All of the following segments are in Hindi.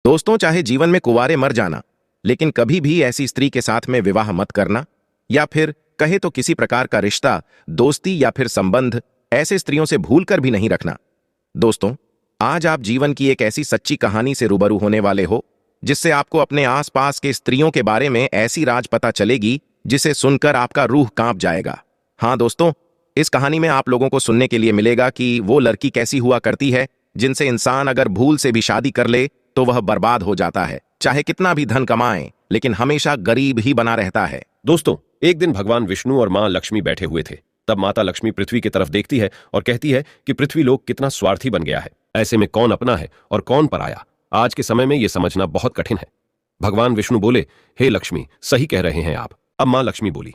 दोस्तों, चाहे जीवन में कुंवारे मर जाना, लेकिन कभी भी ऐसी स्त्री के साथ में विवाह मत करना, या फिर कहे तो किसी प्रकार का रिश्ता, दोस्ती या फिर संबंध ऐसे स्त्रियों से भूल कर भी नहीं रखना। दोस्तों, आज आप जीवन की एक ऐसी सच्ची कहानी से रूबरू होने वाले हो जिससे आपको अपने आसपास के स्त्रियों के बारे में ऐसी राज पता चलेगी जिसे सुनकर आपका रूह कांप जाएगा। हाँ दोस्तों, इस कहानी में आप लोगों को सुनने के लिए मिलेगा कि वो लड़की कैसी हुआ करती है जिनसे इंसान अगर भूल से भी शादी कर ले तो वह बर्बाद हो जाता है, चाहे कितना भी धन कमाए लेकिन हमेशा गरीब ही बना रहता है। दोस्तों, एक दिन भगवान विष्णु और मां लक्ष्मी बैठे हुए थे। तब माता लक्ष्मी पृथ्वी की तरफ देखती है और कहती है कि पृथ्वी लोक कितना स्वार्थी बन गया है। ऐसे में कौन अपना है और कौन पराया, आज के समय में यह समझना बहुत कठिन है। भगवान विष्णु बोले, हे लक्ष्मी, सही कह रहे हैं आप। अब मां लक्ष्मी बोली,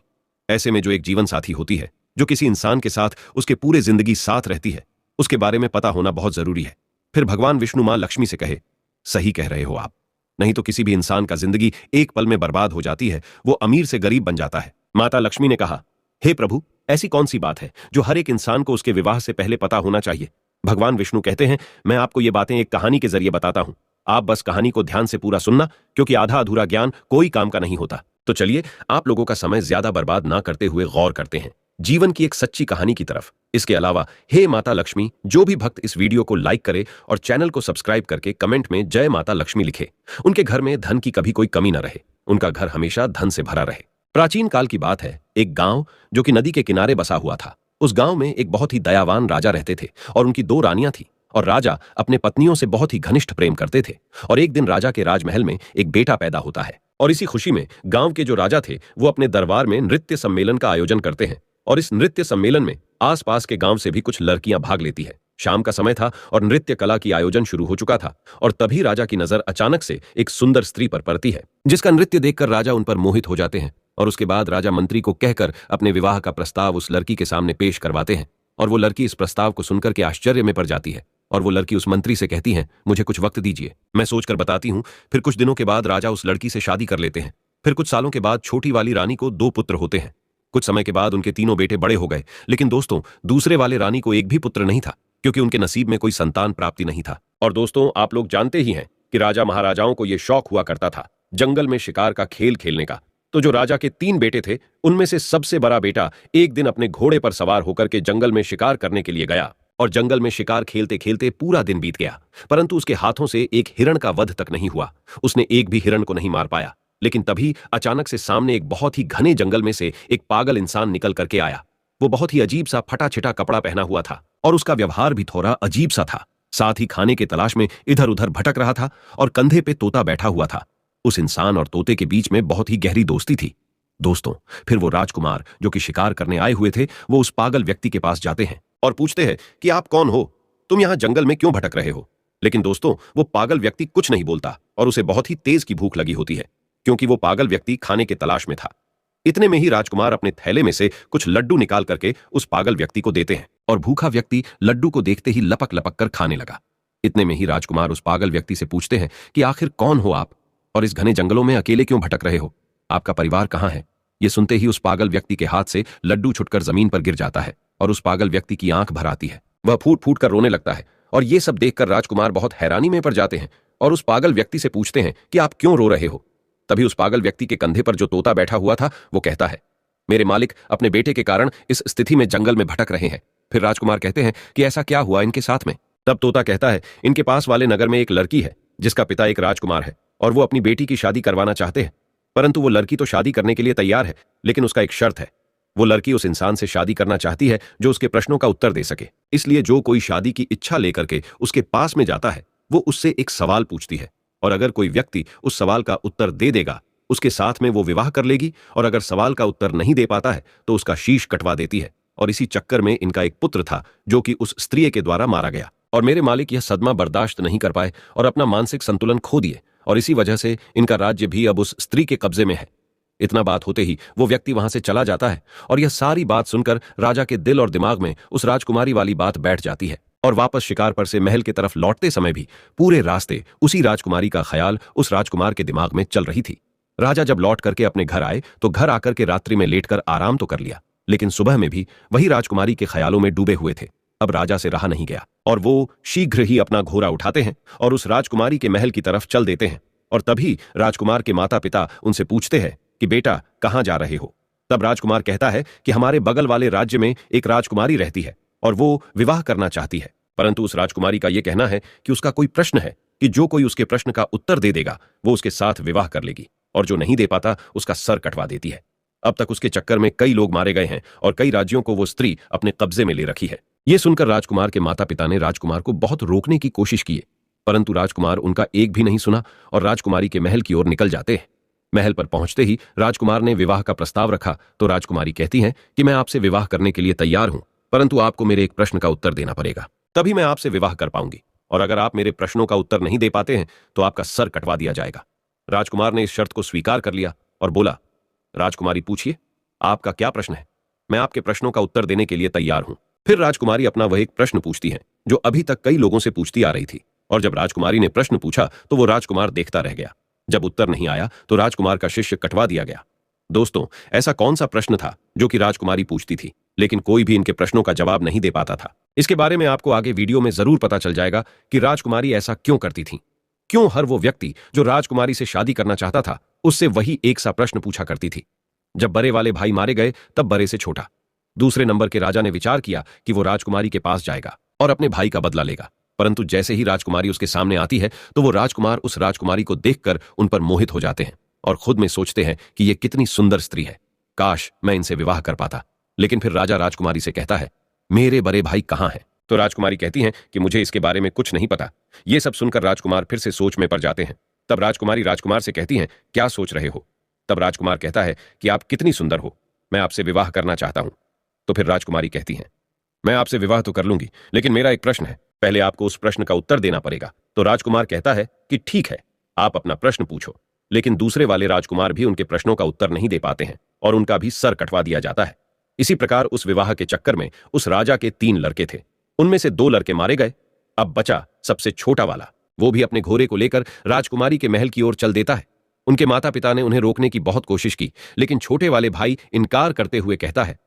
ऐसे में जो एक जीवन साथी होती है, जो किसी इंसान के साथ उसके पूरे जिंदगी साथ रहती है, उसके बारे में पता होना बहुत जरूरी है। फिर भगवान विष्णु मां लक्ष्मी से कहे, सही कह रहे हो आप, नहीं तो किसी भी इंसान का जिंदगी एक पल में बर्बाद हो जाती है, वो अमीर से गरीब बन जाता है। माता लक्ष्मी ने कहा, हे प्रभु, ऐसी कौन सी बात है जो हर एक इंसान को उसके विवाह से पहले पता होना चाहिए। भगवान विष्णु कहते हैं, मैं आपको ये बातें एक कहानी के जरिए बताता हूं, आप बस कहानी को ध्यान से पूरा सुनना, क्योंकि आधा अधूरा ज्ञान कोई काम का नहीं होता। तो चलिए, आप लोगों का समय ज्यादा बर्बाद ना करते हुए गौर करते हैं जीवन की एक सच्ची कहानी की तरफ। इसके अलावा हे माता लक्ष्मी, जो भी भक्त इस वीडियो को लाइक करे और चैनल को सब्सक्राइब करके कमेंट में जय माता लक्ष्मी लिखे, उनके घर में धन की कभी कोई कमी न रहे, उनका घर हमेशा धन से भरा रहे। प्राचीन काल की बात है, एक गांव जो कि नदी के किनारे बसा हुआ था। उस गांव में एक बहुत ही दयावान राजा रहते थे और उनकी 2 रानियां थी, और राजा अपने पत्नियों से बहुत ही घनिष्ठ प्रेम करते थे। और एक दिन राजा के राजमहल में एक बेटा पैदा होता है, और इसी खुशी में गांव के जो राजा थे वो अपने दरबार में नृत्य सम्मेलन का आयोजन करते हैं। और इस नृत्य सम्मेलन में आसपास के गांव से भी कुछ लड़कियां भाग लेती है। शाम का समय था और नृत्य कला की आयोजन शुरू हो चुका था, और तभी राजा की नजर अचानक से एक सुंदर स्त्री पर पड़ती है, जिसका नृत्य देखकर राजा उन पर मोहित हो जाते हैं। और उसके बाद राजा मंत्री को कहकर अपने विवाह का प्रस्ताव उस लड़की के सामने पेश करवाते हैं। और वो लड़की इस प्रस्ताव को सुनकर के आश्चर्य में पड़ जाती है, और वो लड़की उस मंत्री से कहती है, मुझे कुछ वक्त दीजिए, मैं सोचकर बताती हूँ। फिर कुछ दिनों के बाद राजा उस लड़की से शादी कर लेते हैं। फिर कुछ सालों के बाद छोटी वाली रानी को 2 पुत्र होते हैं। कुछ समय के बाद उनके तीनों बेटे बड़े हो गए, लेकिन दोस्तों, दूसरे वाले रानी को एक भी पुत्र नहीं था, क्योंकि उनके नसीब में कोई संतान प्राप्ति नहीं था। और दोस्तों, आप लोग जानते ही हैं कि राजा महाराजाओं को यह शौक हुआ करता था जंगल में शिकार का खेल खेलने का। तो जो राजा के 3 बेटे थे, उनमें से सबसे बड़ा बेटा एक दिन अपने घोड़े पर सवार होकर के जंगल में शिकार करने के लिए गया, और जंगल में शिकार खेलते खेलते पूरा दिन बीत गया, परंतु उसके हाथों से एक हिरण का वध तक नहीं हुआ। उसने एक भी हिरण को नहीं मार पाया। लेकिन तभी अचानक से सामने एक बहुत ही घने जंगल में से एक पागल इंसान निकल करके आया। वो बहुत ही अजीब सा फटा छिटा कपड़ा पहना हुआ था, और उसका व्यवहार भी थोड़ा अजीब सा था। साथ ही खाने की तलाश में इधर उधर भटक रहा था, और कंधे पे तोता बैठा हुआ था। उस इंसान और तोते के बीच में बहुत ही गहरी दोस्ती थी। दोस्तों, फिर वो राजकुमार जो कि शिकार करने आए हुए थे, वो उस पागल व्यक्ति के पास जाते हैं और पूछते हैं कि आप कौन हो, तुम यहां जंगल में क्यों भटक रहे हो। लेकिन दोस्तों, वो पागल व्यक्ति कुछ नहीं बोलता, और उसे बहुत ही तेज की भूख लगी होती है, क्योंकि वो पागल व्यक्ति खाने की तलाश में था। इतने में ही राजकुमार अपने थैले में से कुछ लड्डू निकाल करके उस पागल व्यक्ति को देते हैं, और भूखा व्यक्ति लड्डू को देखते ही लपक लपक कर खाने लगा। इतने में ही राजकुमार उस पागल व्यक्ति से पूछते हैं कि आखिर कौन हो आप, और इस घने जंगलों में अकेले क्यों भटक रहे हो, आपका परिवार कहाँ है। ये सुनते ही उस पागल व्यक्ति के हाथ से लड्डू छुटकर जमीन पर गिर जाता है, और उस पागल व्यक्ति की आंख भर आती है। वह फूट फूट कर रोने लगता है, और ये सब देखकर राजकुमार बहुत हैरानी में पड़ जाते हैं, और उस पागल व्यक्ति से पूछते हैं कि आप क्यों रो रहे हो। तभी उस पागल व्यक्ति के कंधे पर जो तोता बैठा हुआ था, वो कहता है, मेरे मालिक अपने बेटे के कारण इस स्थिति में जंगल में भटक रहे हैं। फिर राजकुमार कहते हैं कि ऐसा क्या हुआ इनके साथ में। तब तोता कहता है, इनके पास वाले नगर में एक लड़की है जिसका पिता एक राजकुमार है, और वो अपनी बेटी की शादी करवाना चाहते हैं। परंतु वो लड़की तो शादी करने के लिए तैयार है, लेकिन उसका एक शर्त है। वो लड़की उस इंसान से शादी करना चाहती है जो उसके प्रश्नों का उत्तर दे सके। इसलिए जो कोई शादी की इच्छा लेकर के उसके पास में जाता है, वो उससे एक सवाल पूछती है, और अगर कोई व्यक्ति उस सवाल का उत्तर दे देगा, उसके साथ में वो विवाह कर लेगी, और अगर सवाल का उत्तर नहीं दे पाता है तो उसका शीश कटवा देती है। और इसी चक्कर में इनका एक पुत्र था जो कि उस स्त्री के द्वारा मारा गया, और मेरे मालिक यह सदमा बर्दाश्त नहीं कर पाए और अपना मानसिक संतुलन खो दिए, और इसी वजह से इनका राज्य भी अब उस स्त्री के कब्जे में है। इतना बात होते ही वो व्यक्ति वहां से चला जाता है, और यह सारी बात सुनकर राजा के दिल और दिमाग में उस राजकुमारी वाली बात बैठ जाती है। और वापस शिकार पर से महल की तरफ लौटते समय भी पूरे रास्ते उसी राजकुमारी का ख्याल उस राजकुमार के दिमाग में चल रही थी। राजा जब लौट करके अपने घर आए तो घर आकर के रात्रि में लेटकर आराम तो कर लिया, लेकिन सुबह में भी वही राजकुमारी के ख्यालों में डूबे हुए थे। अब राजा से रहा नहीं गया और वो शीघ्र ही अपना घोड़ा उठाते हैं और उस राजकुमारी के महल की तरफ चल देते हैं। और तभी राजकुमार के माता पिता उनसे पूछते हैं कि बेटा कहाँ जा रहे हो। तब राजकुमार कहता है कि हमारे बगल वाले राज्य में एक राजकुमारी रहती है और वो विवाह करना चाहती है, परंतु उस राजकुमारी का यह कहना है कि उसका कोई प्रश्न है कि जो कोई उसके प्रश्न का उत्तर दे देगा वो उसके साथ विवाह कर लेगी, और जो नहीं दे पाता उसका सर कटवा देती है। अब तक उसके चक्कर में कई लोग मारे गए हैं और कई राज्यों को वो स्त्री अपने कब्जे में ले रखी है। यह सुनकर राजकुमार के माता पिता ने राजकुमार को बहुत रोकने की कोशिश की, परंतु राजकुमार उनका एक भी नहीं सुना और राजकुमारी के महल की ओर निकल जाते हैं। महल पर पहुंचते ही राजकुमार ने विवाह का प्रस्ताव रखा तो राजकुमारी कहती हैं कि मैं आपसे विवाह करने के लिए तैयार हूं, परंतु आपको मेरे एक प्रश्न का उत्तर देना पड़ेगा, तभी मैं आपसे विवाह कर पाऊंगी, और अगर आप मेरे प्रश्नों का उत्तर नहीं दे पाते हैं तो आपका सर कटवा दिया जाएगा। राजकुमार ने इस शर्त को स्वीकार कर लिया और बोला, राजकुमारी पूछिए, आपका क्या प्रश्न है? मैं आपके प्रश्नों का उत्तर देने के लिए तैयार हूं। फिर राजकुमारी अपना वह एक प्रश्न पूछती है जो अभी तक कई लोगों से पूछती आ रही थी, और जब राजकुमारी ने प्रश्न पूछा तो वो राजकुमार देखता रह गया। जब उत्तर नहीं आया तो राजकुमार का शिष्य कटवा दिया गया। दोस्तों, ऐसा कौन सा प्रश्न था जो कि राजकुमारी पूछती थी लेकिन कोई भी इनके प्रश्नों का जवाब नहीं दे पाता था? इसके बारे में आपको आगे वीडियो में जरूर पता चल जाएगा कि राजकुमारी ऐसा क्यों करती थी, क्यों हर वो व्यक्ति जो राजकुमारी से शादी करना चाहता था उससे वही एक सा प्रश्न पूछा करती थी। जब बड़े वाले भाई मारे गए तब बड़े से छोटा दूसरे नंबर के राजा ने विचार किया कि वो राजकुमारी के पास जाएगा और अपने भाई का बदला लेगा, परंतु जैसे ही राजकुमारी उसके सामने आती है तो वो राजकुमार उस राजकुमारी को देखकर उन पर मोहित हो जाते हैं और खुद में सोचते हैं कि ये कितनी सुंदर स्त्री है, काश मैं इनसे विवाह कर पाता। लेकिन फिर राजा राजकुमारी से कहता है, मेरे बड़े भाई कहाँ हैं? तो राजकुमारी कहती हैं कि मुझे इसके बारे में कुछ नहीं पता। ये सब सुनकर राजकुमार फिर से सोच में पड़ जाते हैं। तब राजकुमारी राजकुमार से कहती हैं, क्या सोच रहे हो? तब राजकुमार कहता है कि आप कितनी सुंदर हो, मैं आपसे विवाह करना चाहता हूं। तो फिर राजकुमारी कहती हैं, मैं आपसे विवाह तो कर लूंगी, लेकिन मेरा एक प्रश्न है, पहले आपको उस प्रश्न का उत्तर देना पड़ेगा। तो राजकुमार कहता है कि ठीक है, आप अपना प्रश्न पूछो। लेकिन दूसरे वाले राजकुमार भी उनके प्रश्नों का उत्तर नहीं दे पाते हैं और उनका भी सर कटवा दिया जाता है। इसी प्रकार उस विवाह के चक्कर में उस राजा के 3 लड़के थे, उनमें से 2 लड़के मारे गए। अब बचा सबसे छोटा वाला, वो भी अपने घोड़े को लेकर राजकुमारी के महल की ओर चल देता है। उनके माता पिता ने उन्हें रोकने की बहुत कोशिश की, लेकिन छोटे वाले भाई इनकार करते हुए कहता है,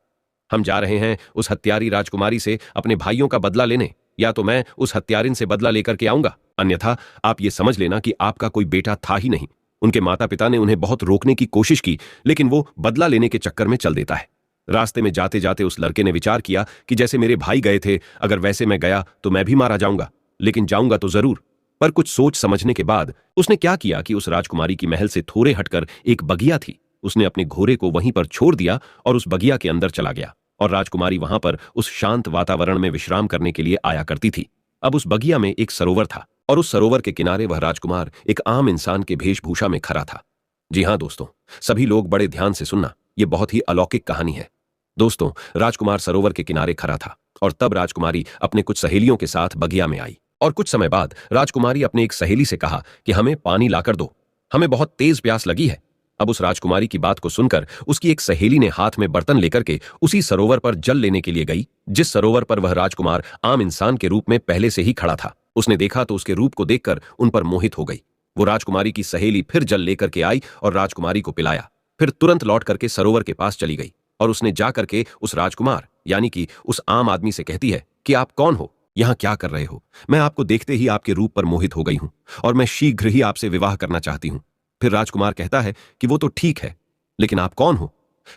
हम जा रहे हैं उस हत्यारी राजकुमारी से अपने भाइयों का बदला लेने, या तो मैं उस हत्यारिन से बदला लेकर के आऊंगा, अन्यथा आप ये समझ लेना कि आपका कोई बेटा था ही नहीं। उनके माता पिता ने उन्हें बहुत रोकने की कोशिश की, लेकिन वो बदला लेने के चक्कर में चल देता है। रास्ते में जाते जाते उस लड़के ने विचार किया कि जैसे मेरे भाई गए थे, अगर वैसे मैं गया तो मैं भी मारा जाऊंगा, लेकिन जाऊंगा तो जरूर। पर कुछ सोच समझने के बाद उसने क्या किया कि उस राजकुमारी की महल से थोड़े हटकर एक बगिया थी, उसने अपने घोड़े को वहीं पर छोड़ दिया और उस बगिया के अंदर चला गया। और राजकुमारी वहां पर उस शांत वातावरण में विश्राम करने के लिए आया करती थी। अब उस बगिया में एक सरोवर था और उस सरोवर के किनारे वह राजकुमार एक आम इंसान के वेशभूषा में खड़ा था। जी हां दोस्तों, सभी लोग बड़े ध्यान से सुनना, यह बहुत ही अलौकिक कहानी है। दोस्तों, राजकुमार सरोवर के किनारे खड़ा था और तब राजकुमारी अपने कुछ सहेलियों के साथ बगिया में आई, और कुछ समय बाद राजकुमारी अपने एक सहेली से कहा कि हमें पानी लाकर दो, हमें बहुत तेज प्यास लगी है। अब उस राजकुमारी की बात को सुनकर उसकी एक सहेली ने हाथ में बर्तन लेकर के उसी सरोवर पर जल लेने के लिए गई जिस सरोवर पर वह राजकुमार आम इंसान के रूप में पहले से ही खड़ा था। उसने देखा तो उसके रूप को देखकर उन पर मोहित हो गई। वो राजकुमारी की सहेली फिर जल लेकर के आई और राजकुमारी को पिलाया, फिर तुरंत लौट करके सरोवर के पास चली गई और उसने जाकर के उस राजकुमार यानी कि उस आम आदमी से कहती है कि आप कौन हो, यहां क्या कर रहे हो? मैं आपको देखते ही आपके रूप पर मोहित हो गई हूं और मैं शीघ्र ही आपसे विवाह करना चाहती हूं। फिर राजकुमार कहता है कि वो तो ठीक है, लेकिन आप कौन हो?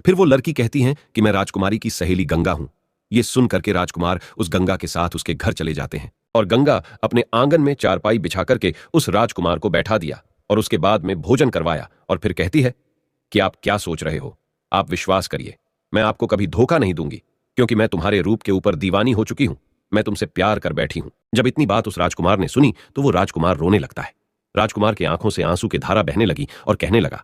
फिर वो लड़की कहती है कि मैं राजकुमारी की सहेली गंगा हूं। ये सुन करके राजकुमार उस गंगा के साथ उसके घर चले जाते हैं और गंगा अपने आंगन में चारपाई बिछा करके उस राजकुमार को बैठा दिया और उसके बाद में भोजन करवाया और फिर कहती है कि आप क्या सोच रहे हो? आप विश्वास करिए, मैं आपको कभी धोखा नहीं दूंगी, क्योंकि मैं तुम्हारे रूप के ऊपर दीवानी हो चुकी हूं, मैं तुमसे प्यार कर बैठी हूं। जब इतनी बात उस राजकुमार ने सुनी तो वो राजकुमार रोने लगता है। राजकुमार की आंखों से आंसू की धारा बहने लगी और कहने लगा,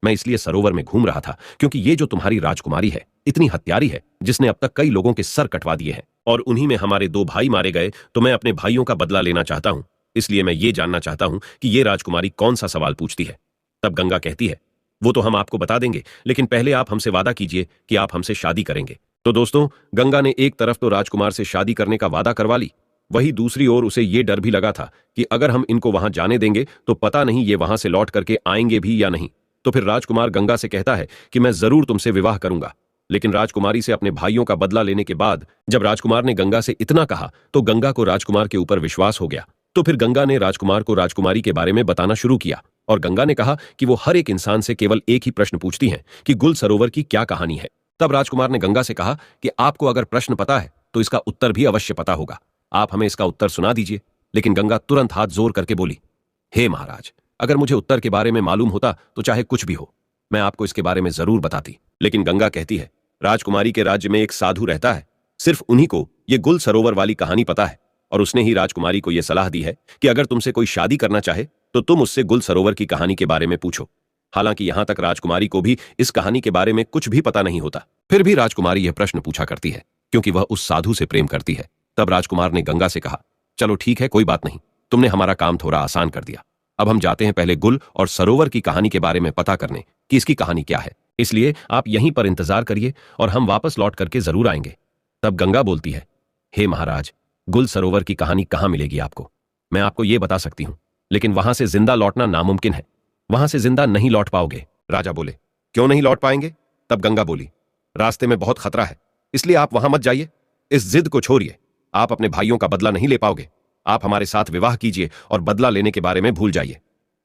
मैं इसलिए सरोवर में घूम रहा था क्योंकि ये जो तुम्हारी राजकुमारी है इतनी हत्यारी है जिसने अब तक कई लोगों के सर कटवा दिए हैं और उन्हीं में हमारे 2 भाई मारे गए, तो मैं अपने भाइयों का बदला लेना चाहता हूं। इसलिए मैं ये जानना चाहता हूं कि ये राजकुमारी कौन सा सवाल पूछती है। तब गंगा कहती है, वो तो हम आपको बता देंगे, लेकिन पहले आप हमसे वादा कीजिए कि आप हमसे शादी करेंगे। तो दोस्तों, गंगा ने एक तरफ तो राजकुमार से शादी करने का वादा करवा ली, वही दूसरी ओर उसे ये डर भी लगा था कि अगर हम इनको वहां जाने देंगे तो पता नहीं ये वहां से लौट करके आएंगे भी या नहीं। तो फिर राजकुमार गंगा से कहता है कि मैं जरूर तुमसे विवाह करूंगा, लेकिन राजकुमारी से अपने भाइयों का बदला लेने के बाद जब राजकुमार ने गंगा से इतना कहा तो गंगा को राजकुमार के ऊपर विश्वास हो गया। तो फिर गंगा ने राजकुमार को राजकुमारी के बारे में बताना शुरू किया और गंगा ने कहा कि वो हर एक इंसान से केवल एक ही प्रश्न पूछती हैं कि गुल सरोवर की क्या कहानी है। तब राजकुमार ने गंगा से कहा कि आपको अगर प्रश्न पता है तो इसका उत्तर भी अवश्य पता होगा, आप हमें इसका उत्तर सुना दीजिए। लेकिन गंगा तुरंत हाथ जोर करके बोली, हे महाराज, अगर मुझे उत्तर के बारे में मालूम होता तो चाहे कुछ भी हो मैं आपको इसके बारे में जरूर बताती। लेकिन गंगा कहती है, राजकुमारी के राज्य में एक साधु रहता है, सिर्फ उन्हीं को ये गुल सरोवर वाली कहानी पता है और उसने ही राजकुमारी को यह सलाह दी है कि अगर तुमसे कोई शादी करना चाहे तो तुम उससे गुल सरोवर की कहानी के बारे में पूछो। हालांकि यहां तक राजकुमारी को भी इस कहानी के बारे में कुछ भी पता नहीं होता, फिर भी राजकुमारी यह प्रश्न पूछा करती है क्योंकि वह उस साधु से प्रेम करती है। तब राजकुमार ने गंगा से कहा, चलो ठीक है, कोई बात नहीं, तुमने हमारा काम थोड़ा आसान कर दिया। अब हम जाते हैं पहले गुल और सरोवर की कहानी के बारे में पता करने कि इसकी कहानी क्या है। इसलिए आप यहीं पर इंतजार करिए और हम वापस लौट करके जरूर आएंगे। तब गंगा बोलती है, हे महाराज, गुल सरोवर की कहानी कहां मिलेगी आपको? मैं आपको यह बता सकती हूं, लेकिन वहां से जिंदा लौटना नामुमकिन है, वहां से जिंदा नहीं लौट पाओगे। राजा बोले, क्यों नहीं लौट पाएंगे? तब गंगा बोली, रास्ते में बहुत खतरा है, इसलिए आप वहां मत जाइए, इस जिद को छोड़िए, आप अपने भाइयों का बदला नहीं ले पाओगे, आप हमारे साथ विवाह कीजिए और बदला लेने के बारे में भूल जाइए।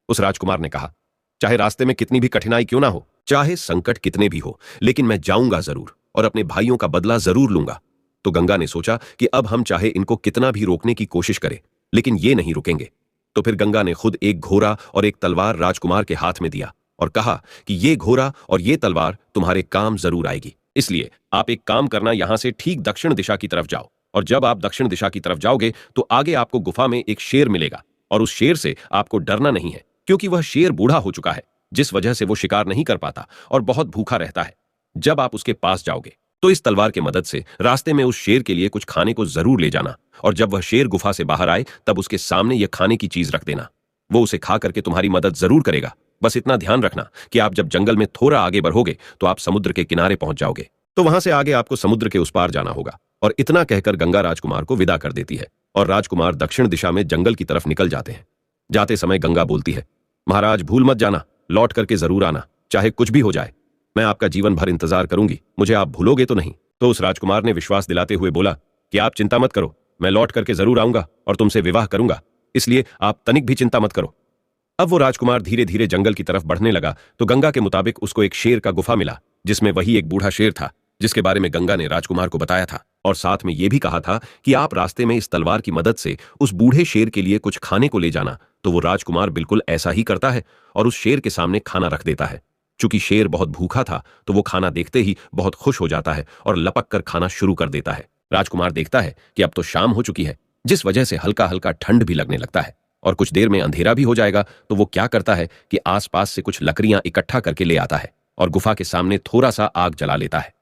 उस राजकुमार ने कहा, चाहे रास्ते में कितनी भी कठिनाई क्यों ना हो, चाहे संकट कितने भी हो, लेकिन मैं जाऊंगा जरूर और अपने भाइयों का बदला जरूर लूंगा। तो गंगा ने सोचा कि अब हम चाहे इनको कितना भी रोकने की कोशिश करें, लेकिन ये नहीं रुकेंगे। तो फिर गंगा ने खुद एक घोड़ा और एक तलवार राजकुमार के हाथ में दिया और कहा कि ये घोड़ा और ये तलवार तुम्हारे काम जरूर आएगी, इसलिए आप एक काम करना, यहां से ठीक दक्षिण दिशा की तरफ जाओ और जब आप दक्षिण दिशा की तरफ जाओगे तो आगे आपको गुफा में एक शेर मिलेगा और उस शेर से आपको डरना नहीं है क्योंकि वह शेर बूढ़ा हो चुका है, जिस वजह से वो शिकार नहीं कर पाता और बहुत भूखा रहता है। जब आप उसके पास जाओगे तो इस तलवार की मदद से रास्ते में उस शेर के लिए कुछ खाने को जरूर ले जाना और जब वह शेर गुफा से बाहर आए तब उसके सामने यह खाने की चीज रख देना, वो उसे खा करके तुम्हारी मदद जरूर करेगा। बस इतना ध्यान रखना कि आप जब जंगल में थोड़ा आगे बढ़ोगे तो आप समुद्र के किनारे पहुंच जाओगे, तो वहां से आगे आपको समुद्र के उस पार जाना होगा। और इतना कहकर गंगा राजकुमार को विदा कर देती है और राजकुमार दक्षिण दिशा में जंगल की तरफ निकल जाते हैं। जाते समय गंगा बोलती है, महाराज भूल मत जाना, लौट करके जरूर आना, चाहे कुछ भी हो जाए, मैं आपका जीवन भर इंतजार करूंगी, मुझे आप भूलोगे तो नहीं। तो उस राजकुमार ने विश्वास दिलाते हुए बोला कि आप चिंता मत करो, मैं लौट करके जरूर आऊंगा और तुमसे विवाह करूंगा, इसलिए आप तनिक भी चिंता मत करो। अब वो राजकुमार धीरे धीरे जंगल की तरफ बढ़ने लगा तो गंगा के मुताबिक उसको एक शेर का गुफा मिला जिसमें वही एक बूढ़ा शेर था जिसके बारे में गंगा ने राजकुमार को बताया था और साथ में यह भी कहा था कि आप रास्ते में इस तलवार की मदद से उस बूढ़े शेर के लिए कुछ खाने को ले जाना। तो वो राजकुमार बिल्कुल ऐसा ही करता है और उस शेर के सामने खाना रख देता है। चूंकि शेर बहुत भूखा था तो वो खाना देखते ही बहुत खुश हो जाता है और लपक कर खाना शुरू कर देता है। राजकुमार देखता है कि अब तो शाम हो चुकी है, जिस वजह से हल्का हल्का ठंड भी लगने लगता है और कुछ देर में अंधेरा भी हो जाएगा। तो वो क्या करता है कि आसपास से कुछ लकड़ियां इकट्ठा करके ले आता है और गुफा के सामने थोड़ा सा आग जला लेता है।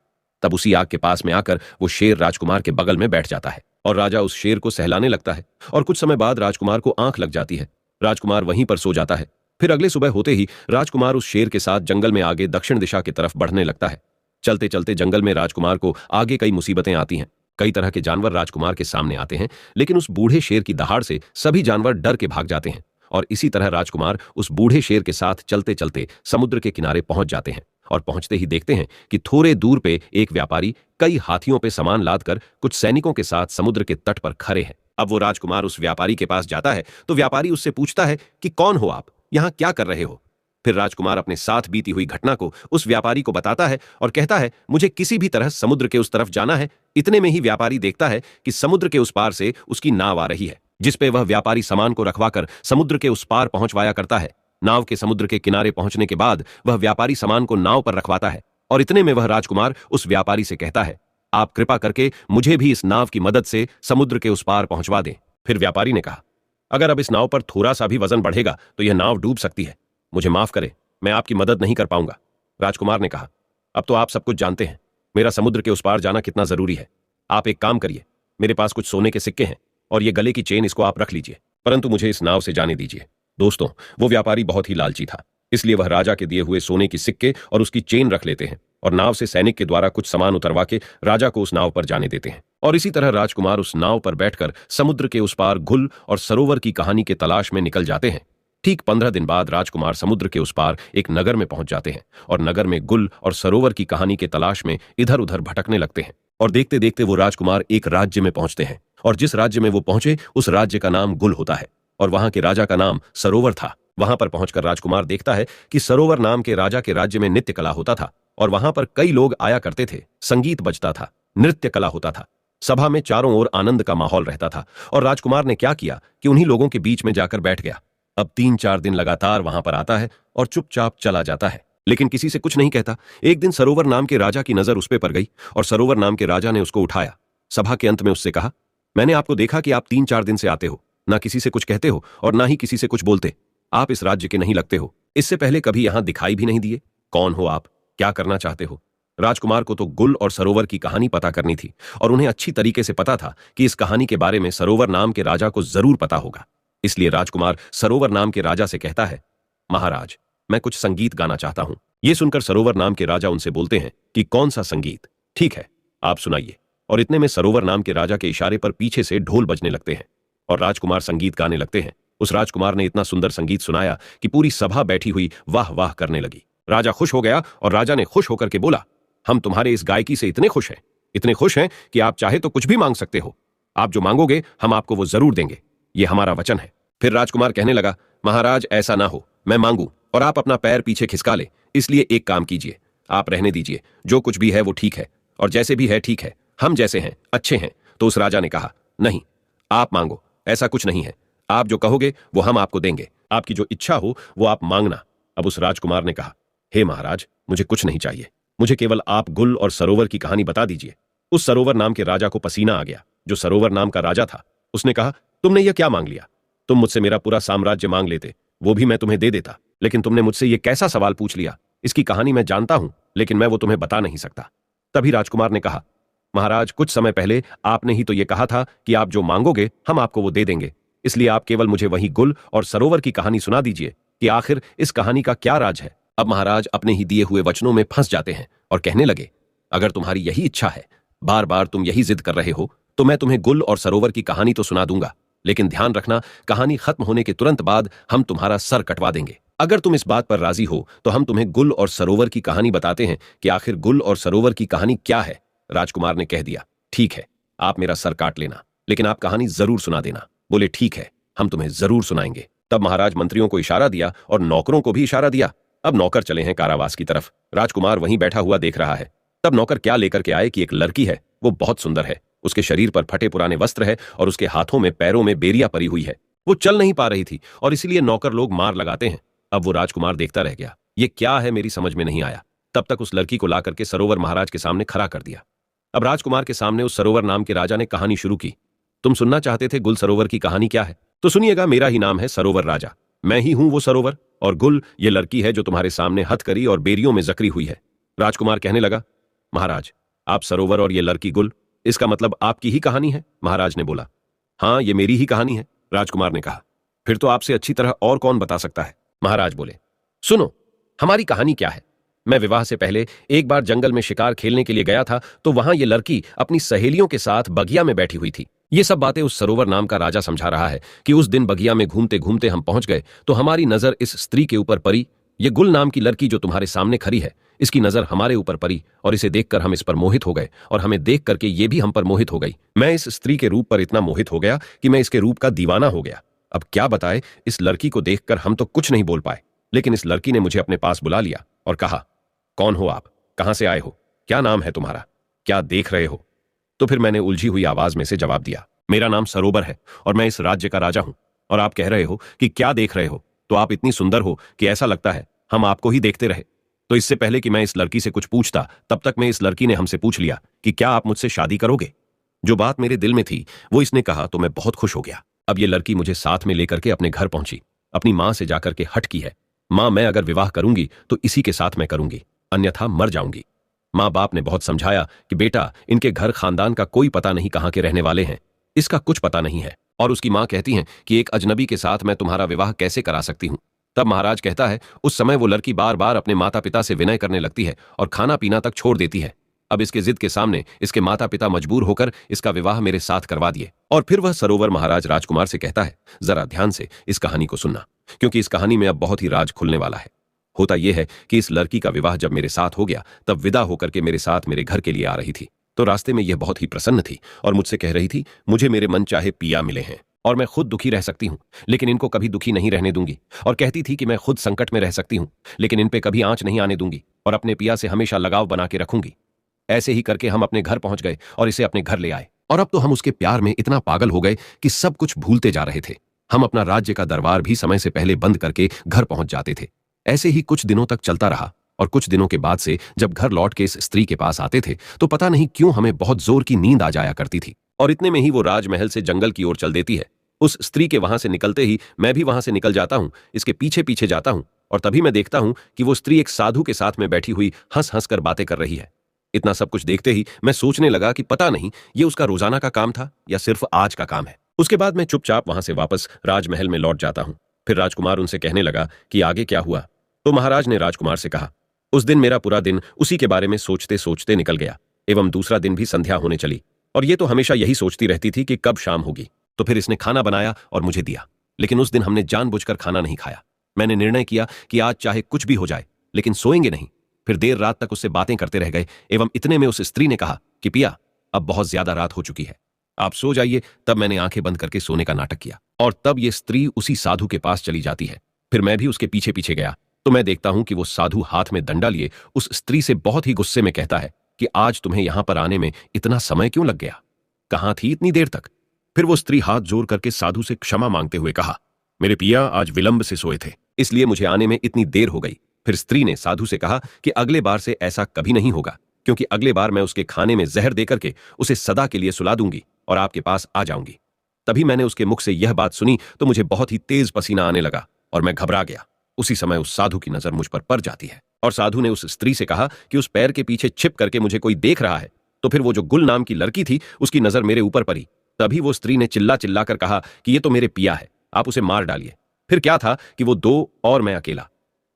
तब उसी आग के पास में आकर वो शेर राजकुमार के बगल में बैठ जाता है और राजा उस शेर को सहलाने लगता है और कुछ समय बाद राजकुमार को आंख लग जाती है। राजकुमार वहीं पर सो जाता है। फिर अगले सुबह होते ही राजकुमार उस शेर के साथ जंगल में आगे दक्षिण दिशा की तरफ बढ़ने लगता है। चलते चलते जंगल में राजकुमार को आगे कई मुसीबतें आती हैं। कई तरह के जानवर राजकुमार के सामने आते हैं, लेकिन उस बूढ़े शेर की दहाड़ से सभी जानवर डर के भाग जाते हैं और इसी तरह राजकुमार उस बूढ़े शेर के साथ चलते चलते समुद्र के किनारे पहुंच जाते हैं और पहुंचते ही देखते हैं कि थोड़े दूर पे एक व्यापारी कई हाथियों पे सामान लादकर कुछ सैनिकों के साथ समुद्र के तट पर खड़े हैं। अब वो राजकुमार उस व्यापारी के पास जाता है तो व्यापारी उससे पूछता है कि कौन हो आप, यहां क्या कर रहे हो। फिर राजकुमार अपने साथ बीती हुई घटना को उस व्यापारी को बताता है और कहता है मुझे किसी भी तरह समुद्र के उस तरफ जाना है। इतने में ही व्यापारी देखता है कि समुद्र के उस पार से उसकी नाव आ रही है जिसपे वह व्यापारी सामान को रखवाकर समुद्र के उस पार पहुंचवाया करता है। नाव के समुद्र के किनारे पहुंचने के बाद वह व्यापारी सामान को नाव पर रखवाता है और इतने में वह राजकुमार उस व्यापारी से कहता है, आप कृपा करके मुझे भी इस नाव की मदद से समुद्र के उस पार पहुंचवा दें। फिर व्यापारी ने कहा, अगर अब इस नाव पर थोड़ा सा भी वजन बढ़ेगा तो यह नाव डूब सकती है, मुझे माफ करें, मैं आपकी मदद नहीं कर पाऊंगा। राजकुमार ने कहा, अब तो आप सब कुछ जानते हैं, मेरा समुद्र के उस पार जाना कितना जरूरी है। आप एक काम करिए, मेरे पास कुछ सोने के सिक्के हैं और ये गले की चेन, इसको आप रख लीजिए, परंतु मुझे इस नाव से जाने दीजिए। दोस्तों, वो व्यापारी बहुत ही लालची था, इसलिए वह राजा के दिए हुए सोने की सिक्के और उसकी चेन रख लेते हैं और नाव से सैनिक के द्वारा कुछ सामान उतरवा के राजा को उस नाव पर जाने देते हैं। और इसी तरह राजकुमार उस नाव पर बैठकर समुद्र के उस पार गुल और सरोवर की कहानी के तलाश में निकल जाते हैं। ठीक 15 दिन बाद राजकुमार समुद्र के उस पार एक नगर में पहुंच जाते हैं और नगर में गुल और सरोवर की कहानी के तलाश में इधर उधर भटकने लगते हैं। और देखते देखते वो राजकुमार एक राज्य में पहुंचते हैं और जिस राज्य में वो पहुंचे उस राज्य का नाम गुल होता है और वहां के राजा का नाम सरोवर था। वहां पर पहुंचकर राजकुमार देखता है कि सरोवर नाम के राजा के राज्य में नृत्य कला होता था और वहां पर कई लोग आया करते थे, संगीत बजता था, नृत्य कला होता था, सभा में चारों ओर आनंद का माहौल रहता था। और राजकुमार ने क्या किया कि उन्हीं लोगों के बीच में जाकर बैठ गया। अब 3-4 दिन लगातार वहां पर आता है और चुपचाप चला जाता है, लेकिन किसी से कुछ नहीं कहता। एक दिन सरोवर नाम के राजा की नजर उस पे पड़ गई और सरोवर नाम के राजा ने उसको उठाया। सभा के अंत में उससे कहा, मैंने आपको देखा कि आप 3-4 दिन से आते हो, ना किसी से कुछ कहते हो और ना ही किसी से कुछ बोलते। आप इस राज्य के नहीं लगते हो, इससे पहले कभी यहां दिखाई भी नहीं दिए। कौन हो आप, क्या करना चाहते हो? राजकुमार को तो गुल और सरोवर की कहानी पता करनी थी और उन्हें अच्छी तरीके से पता था कि इस कहानी के बारे में सरोवर नाम के राजा को जरूर पता होगा। इसलिए राजकुमार सरोवर नाम के राजा से कहता है, महाराज, मैं कुछ संगीत गाना चाहता हूं। यह सुनकर सरोवर नाम के राजा उनसे बोलते हैं कि कौन सा संगीत? ठीक है, आप सुनाइए। और इतने में सरोवर नाम के राजा के इशारे पर पीछे से ढोल बजने लगते हैं और राजकुमार संगीत गाने लगते हैं। उस राजकुमार ने इतना सुंदर संगीत सुनाया कि पूरी सभा बैठी हुई वाह वाह करने लगी। राजा खुश हो गया और राजा ने खुश होकर के बोला, हम तुम्हारे इस गायकी से इतने खुश हैं कि आप चाहे तो कुछ भी मांग सकते हो। आप जो मांगोगे हम आपको वो जरूर देंगे, ये हमारा वचन है। फिर राजकुमार कहने लगा, महाराज ऐसा ना हो, मैं मांगू और आप अपना पैर पीछे खिसका ले, इसलिए एक काम कीजिए, आप रहने दीजिए, जो कुछ भी है वो ठीक है और जैसे भी है ठीक है, हम जैसे हैं अच्छे हैं। तो उस राजा ने कहा, नहीं, आप मांगो, ऐसा कुछ नहीं है, आप जो कहोगे वो हम आपको देंगे, आपकी जो इच्छा हो वो आप मांगना। अब उस राजकुमार ने कहा, हे महाराज, मुझे कुछ नहीं चाहिए, मुझे केवल आप गुल और सरोवर की कहानी बता दीजिए। उस सरोवर नाम के राजा को पसीना आ गया, जो सरोवर नाम का राजा था। उसने कहा, तुमने यह क्या मांग लिया? तुम मुझसे मेरा पूरा साम्राज्य मांग लेते, वो भी मैं तुम्हें दे देता, लेकिन तुमने मुझसे यह कैसा सवाल पूछ लिया? इसकी कहानी मैं जानता हूं, लेकिन मैं वो तुम्हें बता नहीं सकता। तभी राजकुमार ने कहा, महाराज, कुछ समय पहले आपने ही तो यह कहा था कि आप जो मांगोगे हम आपको वो दे देंगे, इसलिए आप केवल मुझे वही गुल और सरोवर की कहानी सुना दीजिए कि आखिर इस कहानी का क्या राज है। अब महाराज अपने ही दिए हुए वचनों में फंस जाते हैं और कहने लगे, अगर तुम्हारी यही इच्छा है, बार बार तुम यही जिद कर रहे हो, तो मैं तुम्हें गुल और सरोवर की कहानी तो सुना दूंगा, लेकिन ध्यान रखना, कहानी खत्म होने के तुरंत बाद हम तुम्हारा सर कटवा देंगे। अगर तुम इस बात पर राजी हो तो हम तुम्हें गुल और सरोवर की कहानी बताते हैं कि आखिर गुल और सरोवर की कहानी क्या है। राजकुमार ने कह दिया, ठीक है, आप मेरा सर काट लेना, लेकिन आप कहानी जरूर सुना देना। बोले, ठीक है, हम तुम्हें जरूर सुनाएंगे। तब महाराज मंत्रियों को इशारा दिया और नौकरों को भी इशारा दिया। अब नौकर चले हैं कारावास की तरफ। राजकुमार वहीं बैठा हुआ देख रहा है। तब नौकर क्या लेकर के आए कि एक लड़की है, वो बहुत सुंदर है, उसके शरीर पर फटे पुराने वस्त्र है और उसके हाथों में पैरों में बेरियां परी हुई है। वो चल नहीं पा रही थी और इसलिए नौकर लोग मार लगाते हैं। अब वो राजकुमार देखता रह गया, ये क्या है, मेरी समझ में नहीं आया। तब तक उस लड़की को ला करके सरोवर महाराज के सामने खड़ा कर दिया। अब राजकुमार के सामने उस सरोवर नाम के राजा ने कहानी शुरू की। तुम सुनना चाहते थे गुल सरोवर की कहानी क्या है, तो सुनिएगा, मेरा ही नाम है सरोवर राजा, मैं ही हूं वो सरोवर, और गुल ये लड़की है जो तुम्हारे सामने हथकरी और बेरियों में जकरी हुई है। राजकुमार कहने लगा, महाराज, आप सरोवर और ये लड़की गुल, इसका मतलब आपकी ही कहानी है? महाराज ने बोला, हाँ, ये मेरी ही कहानी है। राजकुमार ने कहा, फिर तो आपसे अच्छी तरह और कौन बता सकता है? महाराज बोले, सुनो, हमारी कहानी क्या है। मैं विवाह से पहले एक बार जंगल में शिकार खेलने के लिए गया था, तो वहां ये लड़की अपनी सहेलियों के साथ बगिया में बैठी हुई थी। ये सब बातें उस सरोवर नाम का राजा समझा रहा है कि उस दिन बगिया में घूमते घूमते हम पहुंच गए तो हमारी नजर इस स्त्री के ऊपर पड़ी। ये गुल नाम की लड़की जो तुम्हारे सामने खड़ी है, इसकी नजर हमारे ऊपर पड़ी और इसे देखकर हम इस पर मोहित हो गए और हमें देख करके ये भी हम पर मोहित हो गई। मैं इस स्त्री के रूप पर इतना मोहित हो गया कि मैं इसके रूप का दीवाना हो गया। अब क्या बताए, इस लड़की को देखकर हम तो कुछ नहीं बोल पाए, लेकिन इस लड़की ने मुझे अपने पास बुला लिया और कहा, कौन हो आप, कहां से आए हो, क्या नाम है तुम्हारा, क्या देख रहे हो? तो फिर मैंने उलझी हुई आवाज में से जवाब दिया, मेरा नाम सरोवर है और मैं इस राज्य का राजा हूं, और आप कह रहे हो कि क्या देख रहे हो, तो आप इतनी सुंदर हो कि ऐसा लगता है हम आपको ही देखते रहे। तो इससे पहले कि मैं इस लड़की से कुछ पूछता, तब तक में इस लड़की ने हमसे पूछ लिया कि क्या आप मुझसे शादी करोगे। जो बात मेरे दिल में थी वो इसने कहा तो मैं बहुत खुश हो गया। अब ये लड़की मुझे साथ में लेकर के अपने घर पहुंची। अपनी मां से जाकर के हट की है, मां, मैं अगर विवाह करूंगी तो इसी के साथ मैं करूंगी, अन्यथा मर जाऊंगी। मां बाप ने बहुत समझाया कि बेटा, इनके घर खानदान का कोई पता नहीं कहां के रहने वाले हैं, इसका कुछ पता नहीं है। और उसकी मां कहती हैं कि एक अजनबी के साथ मैं तुम्हारा विवाह कैसे करा सकती हूं। तब महाराज कहता है, उस समय वो लड़की बार बार अपने माता पिता से विनय करने लगती है और खाना पीना तक छोड़ देती है। अब इसके जिद के सामने इसके माता पिता मजबूर होकर इसका विवाह मेरे साथ करवा दिए। और फिर वह सरोवर महाराज राजकुमार से कहता है, जरा ध्यान से इस कहानी को सुनना। क्योंकि इस कहानी में अब बहुत ही राज खुलने वाला है। होता यह है कि इस लड़की का विवाह जब मेरे साथ हो गया, तब विदा होकर के मेरे साथ मेरे घर के लिए आ रही थी। तो रास्ते में यह बहुत ही प्रसन्न थी और मुझसे कह रही थी, मुझे मेरे मन चाहे पिया मिले हैं और मैं खुद दुखी रह सकती हूं, लेकिन इनको कभी दुखी नहीं रहने दूंगी। और कहती थी कि मैं खुद संकट में रह सकती हूं, लेकिन इन पे कभी आंच नहीं आने दूंगी और अपने पिया से हमेशा लगाव बना के रखूंगी। ऐसे ही करके हम अपने घर पहुंच गए और इसे अपने घर ले आए। और अब तो हम उसके प्यार में इतना पागल हो गए कि सब कुछ भूलते जा रहे थे। हम अपना राज्य का दरबार भी समय से पहले बंद करके घर पहुंच जाते थे। ऐसे ही कुछ दिनों तक चलता रहा और कुछ दिनों के बाद से जब घर लौट के इस स्त्री के पास आते थे तो पता नहीं क्यों हमें बहुत जोर की नींद आ जाया करती थी। और इतने में ही वो राजमहल से जंगल की ओर चल देती है। उस स्त्री के वहां से निकलते ही मैं भी वहां से निकल जाता हूं, इसके पीछे पीछे जाता हूं और तभी मैं देखता हूं कि वो स्त्री एक साधु के साथ में बैठी हुई हंस हंस कर बातें कर रही है। इतना सब कुछ देखते ही मैं सोचने लगा कि पता नहीं ये उसका रोजाना का काम था या सिर्फ आज का काम है। उसके बाद मैं चुपचाप वहां से वापस राजमहल में लौट जाता हूं। फिर राजकुमार उनसे कहने लगा कि आगे क्या हुआ। तो महाराज ने राजकुमार से कहा, उस दिन मेरा पूरा दिन उसी के बारे में सोचते सोचते निकल गया एवं दूसरा दिन भी संध्या होने चली और ये तो हमेशा यही सोचती रहती थी कि कब शाम होगी। तो फिर इसने खाना बनाया और मुझे दिया, लेकिन उस दिन हमने जानबूझकर खाना नहीं खाया। मैंने निर्णय किया कि आज चाहे कुछ भी हो जाए लेकिन सोएंगे नहीं। फिर देर रात तक उससे बातें करते रह गए एवं इतने में उस स्त्री ने कहा कि पिया, अब बहुत ज्यादा रात हो चुकी है, आप सो जाइए। तब मैंने आंखें बंद करके सोने का नाटक किया और तब ये स्त्री उसी साधु के पास चली जाती है। फिर मैं भी उसके पीछे पीछे गया तो मैं देखता हूं कि वो साधु हाथ में डंडा लिए उस स्त्री से बहुत ही गुस्से में कहता है कि आज तुम्हें यहां पर आने में इतना समय क्यों लग गया, कहां थी इतनी देर तक। फिर वो स्त्री हाथ जोड़ करके साधु से क्षमा मांगते हुए कहा, मेरे पिया आज विलंब से सोए थे, इसलिए मुझे आने में इतनी देर हो गई। फिर स्त्री ने साधु से कहा कि अगले बार से ऐसा कभी नहीं होगा, क्योंकि अगले बार मैं उसके खाने में जहर देकर के उसे सदा के लिए सुला दूंगी और आपके पास आ जाऊंगी। तभी मैंने उसके मुख से यह बात सुनी तो मुझे बहुत ही तेज पसीना आने लगा और मैं घबरा गया। उसी समय उस साधु की नजर मुझ पर पड़ जाती है और साधु ने उस स्त्री से कहा कि उस पैर के पीछे छिप करके मुझे कोई देख रहा है। तो फिर वो जो गुल नाम की लड़की थी उसकी नजर मेरे ऊपर पड़ी। तभी वो स्त्री ने चिल्ला चिल्ला कर कहा कि ये तो मेरे पिया है, आप उसे मार डालिए। फिर क्या था कि वो दो और मैं अकेला,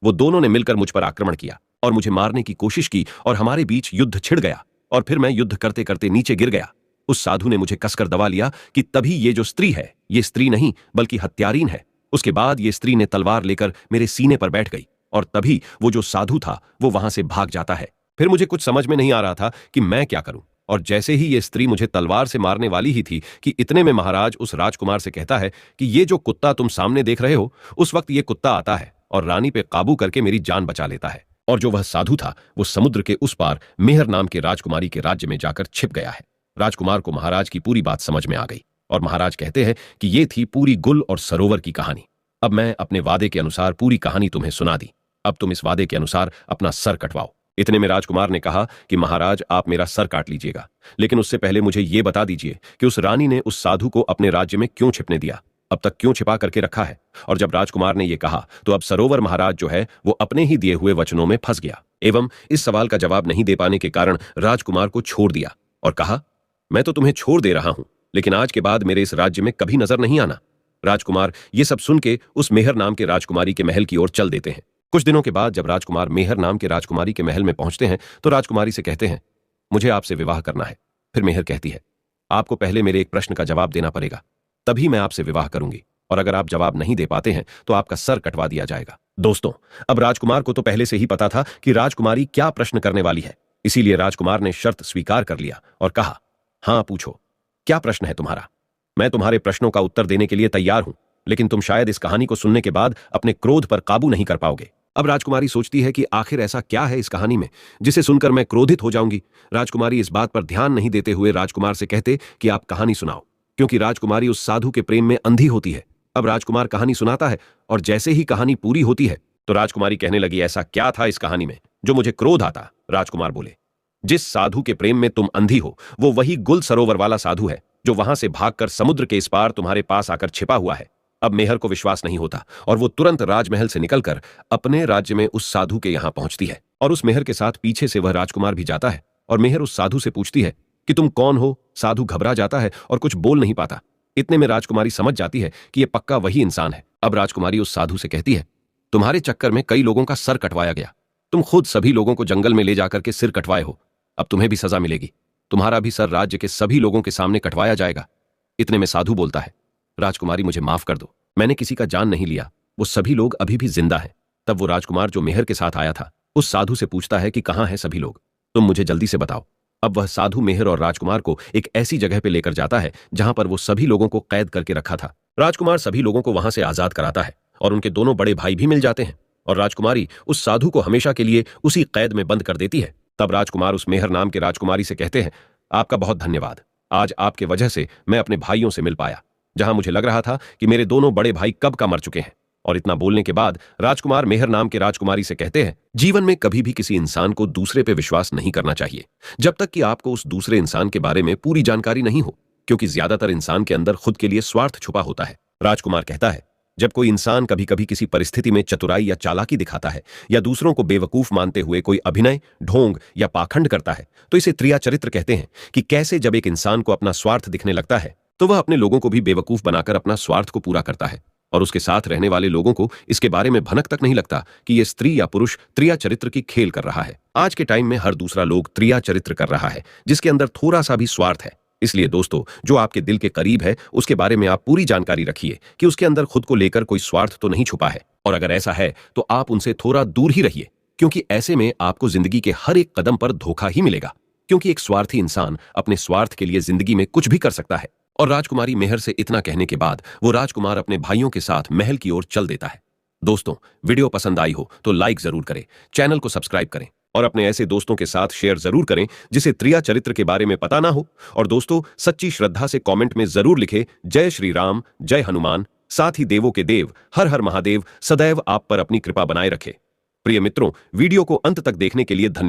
वो दोनों ने मिलकर मुझ पर आक्रमण किया और मुझे मारने की कोशिश की और हमारे बीच युद्ध छिड़ गया और फिर मैं युद्ध करते करते नीचे गिर गया। उस साधु ने मुझे कसकर दबा लिया कि तभी ये जो स्त्री है ये स्त्री नहीं बल्कि हत्यारीन है। उसके बाद ये स्त्री ने तलवार लेकर मेरे सीने पर बैठ गई और तभी वो जो साधु था वो वहां से भाग जाता है। फिर मुझे कुछ समझ में नहीं आ रहा था कि मैं क्या करूं और जैसे ही ये स्त्री मुझे तलवार से मारने वाली ही थी कि इतने में महाराज उस राजकुमार से कहता है कि ये जो कुत्ता तुम सामने देख रहे हो, उस वक्त ये कुत्ता आता है और रानी पे काबू करके मेरी जान बचा लेता है। और जो वह साधु था वो समुद्र के उस पार मेहर नाम के राजकुमारी के राज्य में जाकर छिप गया है। राजकुमार को महाराज की पूरी बात समझ में आ गई और महाराज कहते हैं कि ये थी पूरी गुल और सरोवर की कहानी। अब मैं अपने वादे के अनुसार पूरी कहानी तुम्हें सुना दी, अब तुम इस वादे के अनुसार अपना सर कटवाओ। इतने में राजकुमार ने कहा कि महाराज आप मेरा सर काट लीजिएगा, लेकिन उससे पहले मुझे ये बता दीजिए कि उस रानी ने उस साधु को अपने राज्य में क्यों छिपने दिया, अब तक क्यों छिपा करके रखा है। और जब राजकुमार ने यह कहा तो अब सरोवर महाराज जो है वो अपने ही दिए हुए वचनों में फंस गया एवं इस सवाल का जवाब नहीं दे पाने के कारण राजकुमार को छोड़ दिया और कहा, मैं तो तुम्हें छोड़ दे रहा हूं, लेकिन आज के बाद मेरे इस राज्य में कभी नजर नहीं आना। राजकुमार ये सब सुन के उस मेहर नाम के राजकुमारी के महल की ओर चल देते हैं। कुछ दिनों के बाद जब राजकुमार मेहर नाम के राजकुमारी के महल में पहुंचते हैं तो राजकुमारी से कहते हैं, मुझे आपसे विवाह करना है। फिर मेहर कहती है, आपको पहले मेरे एक प्रश्न का जवाब देना पड़ेगा, तभी मैं आपसे विवाह करूंगी, और अगर आप जवाब नहीं दे पाते हैं तो आपका सर कटवा दिया जाएगा। दोस्तों, अब राजकुमार को तो पहले से ही पता था कि राजकुमारी क्या प्रश्न करने वाली है, इसीलिए राजकुमार ने शर्त स्वीकार कर लिया और कहा, हां पूछो, क्या प्रश्न है तुम्हारा। मैं तुम्हारे प्रश्नों का उत्तर देने के लिए तैयार हूं, लेकिन तुम शायद इस कहानी को सुनने के बाद अपने क्रोध पर काबू नहीं कर पाओगे। अब राजकुमारी सोचती है कि आखिर ऐसा क्या है इस कहानी में जिसे सुनकर मैं क्रोधित हो जाऊंगी। राजकुमारी इस बात पर ध्यान नहीं देते हुए राजकुमार से कहते कि आप कहानी सुनाओ, क्योंकि राजकुमारी उस साधु के प्रेम में अंधी होती है। अब राजकुमार कहानी सुनाता है और जैसे ही कहानी पूरी होती है तो राजकुमारी कहने लगी, ऐसा क्या था इस कहानी में जो मुझे क्रोध आता। राजकुमार बोले, जिस साधु के प्रेम में तुम अंधी हो वो वही गुल सरोवर वाला साधु है जो वहां से भागकर समुद्र के इस पार तुम्हारे पास आकर छिपा हुआ है। अब मेहर को विश्वास नहीं होता और वो तुरंत राजमहल से निकलकर अपने राज्य में उस साधु के यहां पहुंचती है और उस मेहर के साथ पीछे से वह राजकुमार भी जाता है और मेहर उस साधु से पूछती है कि तुम कौन हो। साधु घबरा जाता है और कुछ बोल नहीं पाता। इतने में राजकुमारी समझ जाती है कि यह पक्का वही इंसान है। अब राजकुमारी उस साधु से कहती है, तुम्हारे चक्कर में कई लोगों का सर कटवाया गया, तुम खुद सभी लोगों को जंगल में ले जाकर के सिर कटवाए हो, अब तुम्हें भी सजा मिलेगी, तुम्हारा भी सर राज्य के सभी लोगों के सामने कटवाया जाएगा। इतने में साधु बोलता है, राजकुमारी मुझे माफ कर दो, मैंने किसी का जान नहीं लिया, वो सभी लोग अभी भी जिंदा हैं। तब वो राजकुमार जो मेहर के साथ आया था उस साधु से पूछता है कि कहाँ हैं सभी लोग, तुम मुझे जल्दी से बताओ। अब वह साधु मेहर और राजकुमार को एक ऐसी जगह पे लेकर जाता है जहां पर वो सभी लोगों को कैद करके रखा था। राजकुमार सभी लोगों को वहां से आजाद कराता है और उनके दोनों बड़े भाई भी मिल जाते हैं और राजकुमारी उस साधु को हमेशा के लिए उसी कैद में बंद कर देती है। तब राजकुमार उस मेहर नाम के राजकुमारी से कहते हैं, आपका बहुत धन्यवाद, आज आपके वजह से मैं अपने भाइयों से मिल पाया, जहां मुझे लग रहा था कि मेरे दोनों बड़े भाई कब का मर चुके हैं। और इतना बोलने के बाद राजकुमार मेहर नाम के राजकुमारी से कहते हैं, जीवन में कभी भी किसी इंसान को दूसरे पे विश्वास नहीं करना चाहिए जब तक कि आपको उस दूसरे इंसान के बारे में पूरी जानकारी नहीं हो, क्योंकि ज्यादातर इंसान के अंदर खुद के लिए स्वार्थ छुपा होता है। राजकुमार कहता है, जब कोई इंसान कभी कभी किसी परिस्थिति में चतुराई या चालाकी दिखाता है या दूसरों को बेवकूफ मानते हुए कोई अभिनय, ढोंग या पाखंड करता है तो इसे त्रिया चरित्र कहते हैं कि कैसे जब एक इंसान को अपना स्वार्थ दिखने लगता है तो वह अपने लोगों को भी बेवकूफ बनाकर अपना स्वार्थ को पूरा करता है और उसके साथ रहने वाले लोगों को इसके बारे में भनक तक नहीं लगता कि यह स्त्री या पुरुष त्रिया चरित्र की खेल कर रहा है। आज के टाइम में हर दूसरा लोग त्रिया चरित्र कर रहा है जिसके अंदर थोड़ा सा भी स्वार्थ है। इसलिए दोस्तों, जो आपके दिल के करीब है उसके बारे में आप पूरी जानकारी रखिए कि उसके अंदर खुद को लेकर कोई स्वार्थ तो नहीं छुपा है, और अगर ऐसा है तो आप उनसे थोड़ा दूर ही रहिए, क्योंकि ऐसे में आपको जिंदगी के हर एक कदम पर धोखा ही मिलेगा, क्योंकि एक स्वार्थी इंसान अपने स्वार्थ के लिए जिंदगी में कुछ भी कर सकता है। और राजकुमारी मेहर से इतना कहने के बाद वो राजकुमार अपने भाइयों के साथ महल की ओर चल देता है। दोस्तों, वीडियो पसंद आई हो तो लाइक जरूर करें, चैनल को सब्सक्राइब करें और अपने ऐसे दोस्तों के साथ शेयर जरूर करें जिसे त्रिया चरित्र के बारे में पता ना हो। और दोस्तों, सच्ची श्रद्धा से कमेंट में जरूर लिखें, जय श्री राम, जय हनुमान। साथ ही देवों के देव हर हर महादेव सदैव आप पर अपनी कृपा बनाए रखे। प्रिय मित्रों, वीडियो को अंत तक देखने के लिए धन्यवाद।